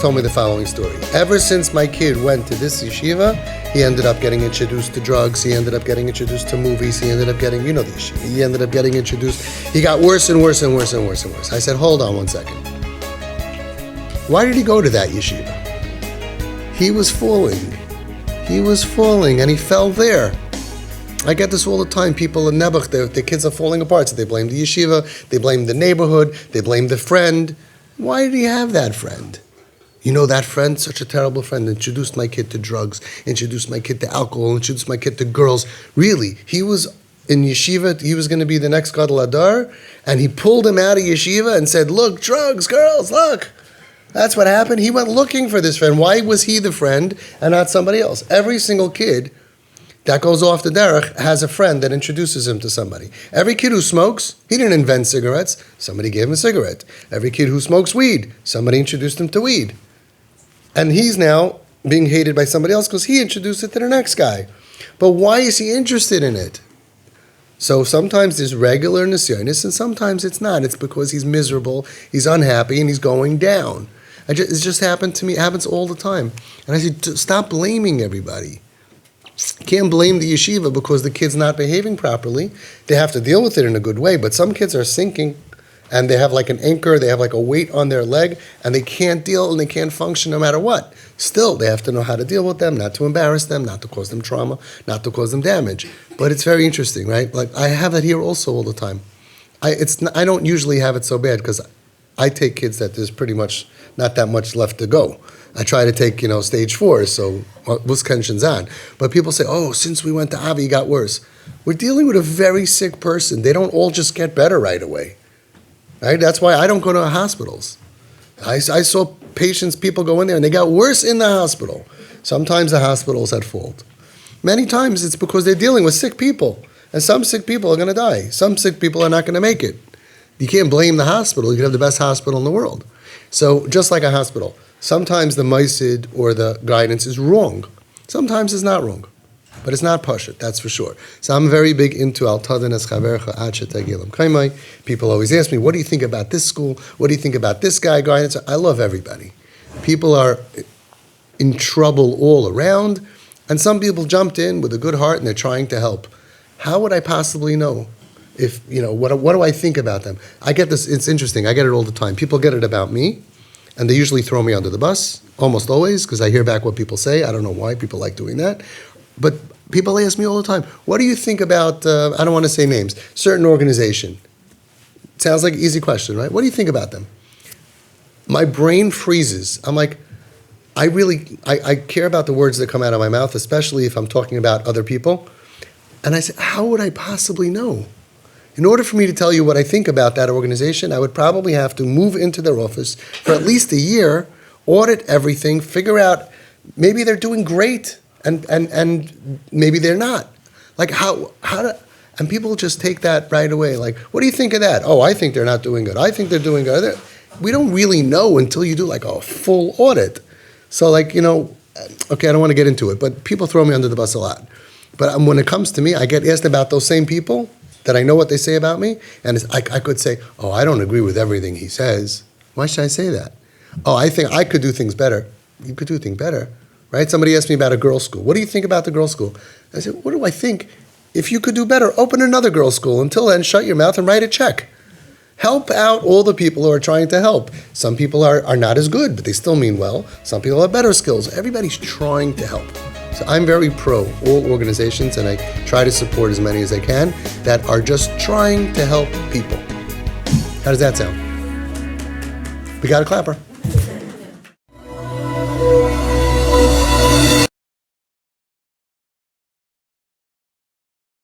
told me the following story. Ever since my kid went to this yeshiva, he ended up getting introduced to drugs. He ended up getting introduced to movies. He ended up getting, the yeshiva. He ended up getting introduced. He got worse and worse and worse and worse and worse. I said, hold on one second. Why did he go to that yeshiva? He was falling. He was falling and he fell there. I get this all the time. People in Nebuch, their kids are falling apart. So they blame the yeshiva, they blame the neighborhood, they blame the friend. Why did he have that friend? That friend, such a terrible friend, introduced my kid to drugs, introduced my kid to alcohol, introduced my kid to girls. Really, he was in yeshiva, he was going to be the next Gadol Adar, and he pulled him out of yeshiva and said, look, drugs, girls, look. That's what happened. He went looking for this friend. Why was he the friend and not somebody else? Every single kid that goes off the derech has a friend that introduces him to somebody. Every kid who smokes, he didn't invent cigarettes. Somebody gave him a cigarette. Every kid who smokes weed, somebody introduced him to weed. And he's now being hated by somebody else because he introduced it to the next guy. But why is he interested in it? So sometimes there's regular nisyonis and sometimes it's not. It's because he's miserable, he's unhappy, and he's going down. It's just happened to me. It happens all the time. And I said, stop blaming everybody. You can't blame the yeshiva because the kid's not behaving properly. They have to deal with it in a good way. But some kids are sinking and they have like an anchor, they have like a weight on their leg and they can't deal and they can't function no matter what. Still, they have to know how to deal with them, not to embarrass them, not to cause them trauma, not to cause them damage. But it's very interesting, right? Like I have that here also all the time. I don't usually have it so bad because I take kids that there's pretty much not that much left to go. I try to take, stage 4, so tension's on. But people say, since we went to Avi, it got worse. We're dealing with a very sick person. They don't all just get better right away. Right? That's why I don't go to hospitals. I saw people go in there and they got worse in the hospital. Sometimes the hospital's at fault. Many times it's because they're dealing with sick people. And some sick people are going to die. Some sick people are not going to make it. You can't blame the hospital. You can have the best hospital in the world. So just like a hospital, sometimes the maisid or the guidance is wrong. Sometimes it's not wrong. But it's not pashut, that's for sure. So I'm very big into al tadan es chavercha ad shetagilam kaimai. People always ask me, what do you think about this school? What do you think about this guy, guidance? I love everybody. People are in trouble all around, and some people jumped in with a good heart and they're trying to help. How would I possibly know? If, what do I think about them? I get this, it's interesting, I get it all the time. People get it about me, and they usually throw me under the bus, almost always, because I hear back what people say. I don't know why people like doing that. But people ask me all the time, what do you think about, I don't want to say names, certain organization? It sounds like an easy question, right? What do you think about them? My brain freezes. I'm like, I care about the words that come out of my mouth, especially if I'm talking about other people. And I say, how would I possibly know? In order for me to tell you what I think about that organization, I would probably have to move into their office for at least a year, audit everything, figure out, maybe they're doing great, and maybe they're not. Like and people just take that right away. Like, what do you think of that? Oh, I think they're not doing good. I think they're doing good. We don't really know until you do like a full audit. So okay, I don't want to get into it, but people throw me under the bus a lot. But when it comes to me, I get asked about those same people that I know what they say about me, and I could say, I don't agree with everything he says. Why should I say that? I think I could do things better. You could do things better, right? Somebody asked me about a girls' school. What do you think about the girls' school? I said, what do I think? If you could do better, open another girls' school. Until then, shut your mouth and write a check. Help out all the people who are trying to help. Some people are not as good, but they still mean well. Some people have better skills. Everybody's trying to help. So I'm very pro all organizations, and I try to support as many as I can that are just trying to help people. How does that sound? We got a clapper.